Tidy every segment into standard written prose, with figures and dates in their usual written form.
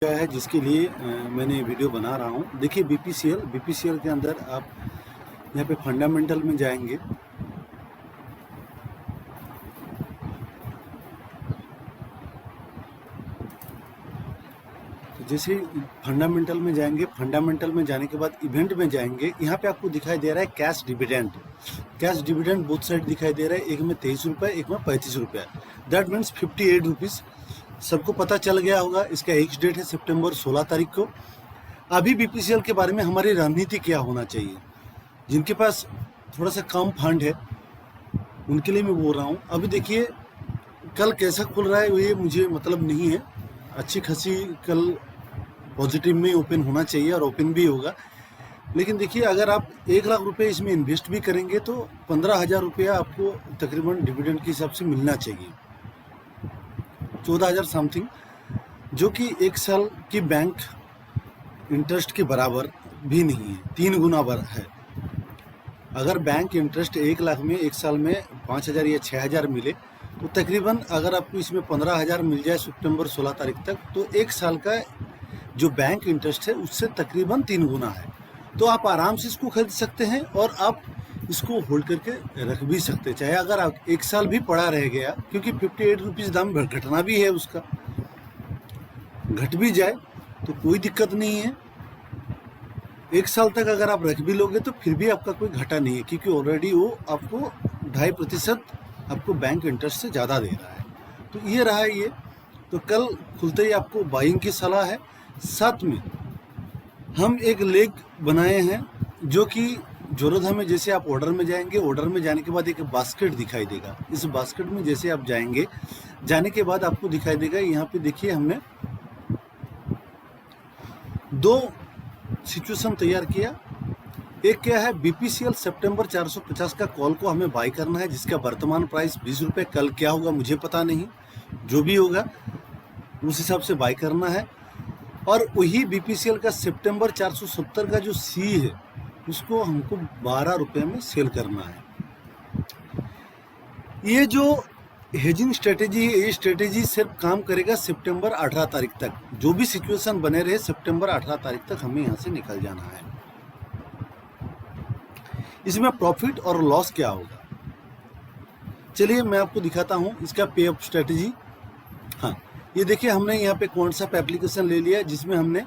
क्या है जिसके लिए मैंने वीडियो बना रहा हूँ। देखिए बीपीसीएल के अंदर आप यहाँ पे फंडामेंटल में जाएंगे। तो जैसे फंडामेंटल में जाएंगे, फंडामेंटल में जाने के बाद इवेंट में जाएंगे। यहाँ पे आपको दिखाई दे रहा है cash dividend. Cash dividend both side दिखाई दे रहा है, एक में 23 रुपये, एक में 35 रुपये। That means 58 rupees. सबको पता चल गया होगा। इसका एक्स डेट है सितंबर 16 तारीख को। अभी बीपीसीएल के बारे में हमारी रणनीति क्या होना चाहिए, जिनके पास थोड़ा सा कम फंड है उनके लिए मैं बोल रहा हूँ। अभी देखिए कल कैसा खुल रहा है ये मुझे मतलब नहीं है। अच्छी खासी कल पॉजिटिव में ओपन होना चाहिए और ओपन भी होगा। लेकिन देखिए अगर आप 1 लाख रुपए इसमें इन्वेस्ट भी करेंगे तो 15,000 रुपया आपको तकरीबन डिविडेंड के हिसाब से मिलना चाहिए, 14,000 समथिंग, जो कि 1 साल की बैंक इंटरेस्ट के बराबर भी नहीं है, 3 गुना है। अगर बैंक इंटरेस्ट 1 लाख में 1 साल में 5,000 या 6,000 मिले तो तकरीबन अगर आपको इसमें 15,000 मिल जाए सितंबर 16 तारीख तक, तो 1 साल का जो बैंक इंटरेस्ट है उससे तकरीबन 3 गुना है। तो आप आराम से इसको खरीद सकते हैं और आप इसको होल्ड करके रख भी सकते हैं। चाहे अगर आप 1 साल भी पड़ा रह गया, क्योंकि 58 रुपीज़ दाम घटना भी है, उसका घट भी जाए तो कोई दिक्कत नहीं है। 1 साल तक अगर आप रख भी लोगे तो फिर भी आपका कोई घटा नहीं है, क्योंकि ऑलरेडी वो आपको 2.5% आपको बैंक इंटरेस्ट से ज़्यादा दे रहा है। तो ये रहा है ये। तो कल खुलते ही आपको बाइंग की सलाह है। साथ में हम एक लेग बनाए हैं जो कि जरूरत हमें, जैसे आप ऑर्डर में जाएंगे, ऑर्डर में जाने के बाद एक बास्केट दिखाई देगा। इस बास्केट में जैसे आप जाएंगे, जाने के बाद आपको दिखाई देगा यहाँ पे देखिए हमने 2 सिचुएशन तैयार किया। एक क्या है, बीपीसीएल सितंबर 450 का कॉल को हमें बाई करना है, जिसका वर्तमान प्राइस 20 रुपये। कल क्या होगा मुझे पता नहीं, जो भी होगा उस हिसाब से बाई करना है। और वही बीपीसीएल का सितंबर 470 का जो सी है उसको हमको 12 रुपये में सेल करना है। ये जो हेजिंग स्ट्रेटेजी है, ये स्ट्रेटेजी सिर्फ काम करेगा सितंबर 18 तारीख तक। जो भी सिचुएशन बने रहे, सितंबर 18 तारीख तक हमें यहाँ से निकल जाना है। इसमें प्रॉफिट और लॉस क्या होगा, चलिए मैं आपको दिखाता हूँ इसका पे अप स्ट्रेटेजी। हाँ, ये देखिए हमने यहाँ पे कौन सा एप्लीकेशन ले लिया है, जिसमें हमने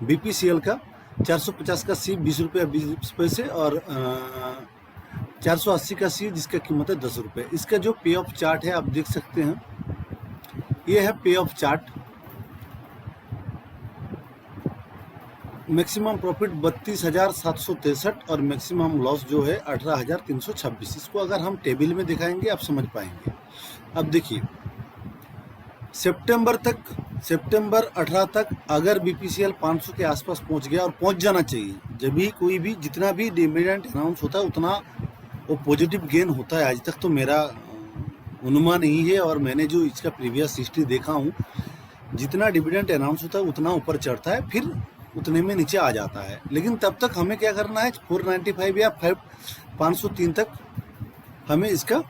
बीपीसीएल का 450 का सी 20 रुपये 20 पैसे और 480 का सी जिसका कीमत है 10 रुपये। इसका जो पे ऑफ चार्ट है आप देख सकते हैं, ये है पे ऑफ चार्ट। मैक्सिमम प्रॉफिट 32,763 और मैक्सिमम लॉस जो है 18,326। इसको अगर हम टेबल में दिखाएंगे आप समझ पाएंगे। अब देखिए सितंबर 18 तक अगर बीपीसीएल 500 के आसपास पहुंच गया, और पहुंच जाना चाहिए, जब भी कोई भी जितना भी डिविडेंड अनाउंस होता है उतना वो पॉजिटिव गेन होता है। आज तक तो मेरा अनुमान यही है, और मैंने जो इसका प्रीवियस हिस्ट्री देखा हूँ, जितना डिविडेंड अनाउंस होता है उतना ऊपर चढ़ता है, फिर उतने में नीचे आ जाता है। लेकिन तब तक हमें क्या करना है, 495 या 503 तक हमें इसका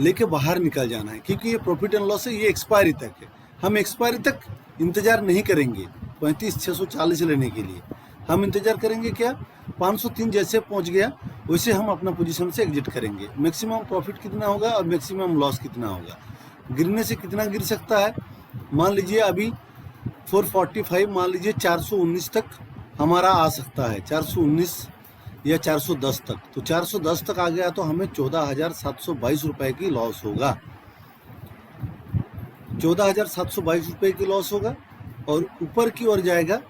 लेके बाहर निकल जाना है, क्योंकि ये प्रॉफिट एंड लॉस है, ये एक्सपायरी तक है। हम एक्सपायरी तक इंतजार नहीं करेंगे 35,640 लेने के लिए। हम इंतजार करेंगे क्या, 503 जैसे पहुंच गया वैसे हम अपना पोजीशन से एग्जिट करेंगे। मैक्सिमम प्रॉफिट कितना होगा और मैक्सिमम लॉस कितना होगा, गिरने से कितना गिर सकता है। मान लीजिए अभी 445, मान लीजिए 419 तक हमारा आ सकता है, 419 या 410 तक। तो 410 तक आ गया तो हमें 14,722 रुपये की लॉस होगा, 14,722 रुपये की लॉस होगा। और ऊपर की ओर जाएगा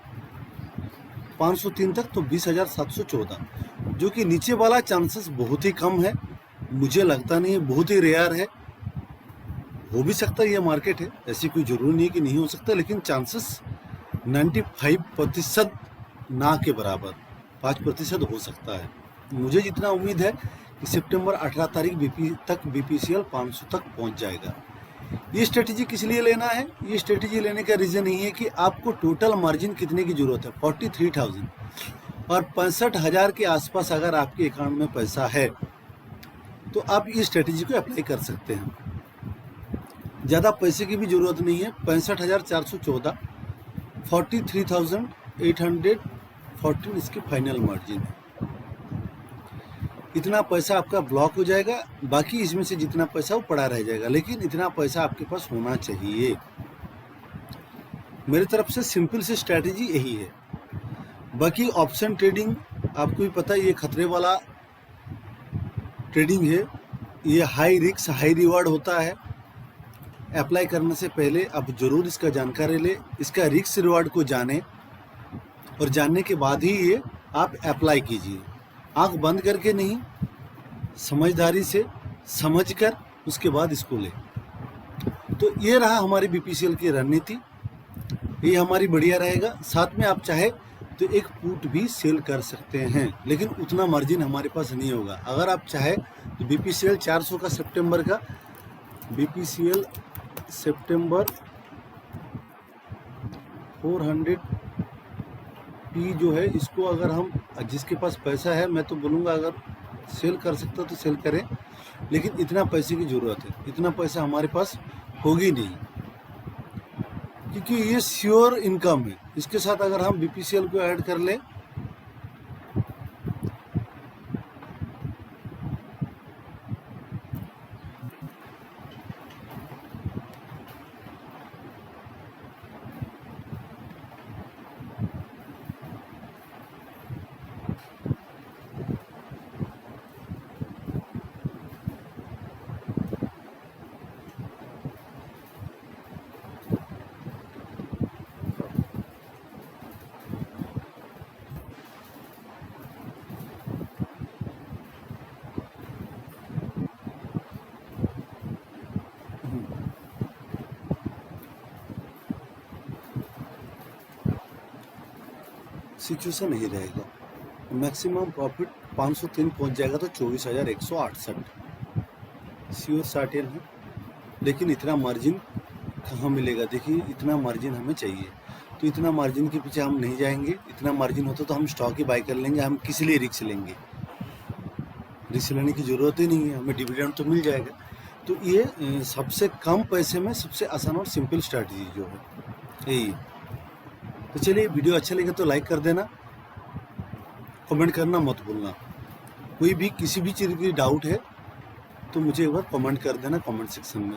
503 तक तो 20,714, जो कि नीचे वाला चांसेस बहुत ही कम है, मुझे लगता नहीं है, बहुत ही रेयर है। हो भी सकता है, ये मार्केट है, ऐसी कोई जरूरी नहीं है कि नहीं हो सकता, लेकिन चांसेस 95% ना के बराबर 5% हो सकता है। मुझे जितना उम्मीद है कि सितंबर 18 तारीख बीपीसीएल 500 तक पहुंच जाएगा। ये स्ट्रेटेजी किस लिए लेना है, ये स्ट्रेटेजी लेने का रीज़न ये है कि आपको टोटल मार्जिन कितने की ज़रूरत है, 43,000, और 65,000 के आसपास अगर आपके अकाउंट में पैसा है तो आप इस स्ट्रेटेजी को अप्लाई कर सकते हैं। ज़्यादा पैसे की भी ज़रूरत नहीं है, 65,414 43,814 इसकी फाइनल मार्जिन है। इतना पैसा आपका ब्लॉक हो जाएगा, बाकी इसमें से जितना पैसा वो पड़ा रह जाएगा, लेकिन इतना पैसा आपके पास होना चाहिए। मेरी तरफ से सिंपल सी स्ट्रैटेजी यही है। बाकी ऑप्शन ट्रेडिंग आपको भी पता है, ये खतरे वाला ट्रेडिंग है, ये हाई रिस्क हाई रिवार्ड होता है। अप्लाई करने से पहले आप ज़रूर इसका जानकारी लें, इसका रिस्क रिवार्ड को जानें, और जानने के बाद ही ये आप अप्लाई कीजिए। आंख बंद करके नहीं, समझदारी से समझकर उसके बाद इसको लें। तो ये रहा हमारी बीपीसीएल की रणनीति, ये हमारी बढ़िया रहेगा। साथ में आप चाहे तो एक पुट भी सेल कर सकते हैं, लेकिन उतना मार्जिन हमारे पास नहीं होगा। अगर आप चाहे तो बीपीसीएल 400 का सितंबर का बीपीसीएल सितंबर 400 पी जो है, इसको अगर हम, जिसके पास पैसा है, मैं तो बोलूँगा अगर सेल कर सकता तो सेल करें, लेकिन इतना पैसे की ज़रूरत है। इतना पैसा हमारे पास होगी नहीं, क्योंकि ये श्योर इनकम है। इसके साथ अगर हम बीपीसीएल को ऐड कर लें, सिचुएशन नहीं रहेगा। मैक्सिमम प्रॉफिट 503 पहुंच जाएगा तो 24,168 श्योर सर्टेन है। लेकिन इतना मार्जिन कहाँ मिलेगा? देखिए, इतना मार्जिन हमें चाहिए, तो इतना मार्जिन के पीछे हम नहीं जाएंगे। इतना मार्जिन होता तो हम स्टॉक ही बाई कर लेंगे। हम किस लिए रिस्क लेंगे? रिस्क लेने की ज़रूरत ही नहीं है, हमें डिविडेंड तो मिल जाएगा। तो ये सबसे कम पैसे में सबसे आसान और सिंपल स्ट्रैटेजी जो है यही है। तो चलिए, वीडियो अच्छा लगे तो लाइक कर देना, कमेंट करना मत भूलना। कोई भी किसी भी चीज़ की डाउट है तो मुझे एक बार कमेंट कर देना कमेंट सेक्शन में।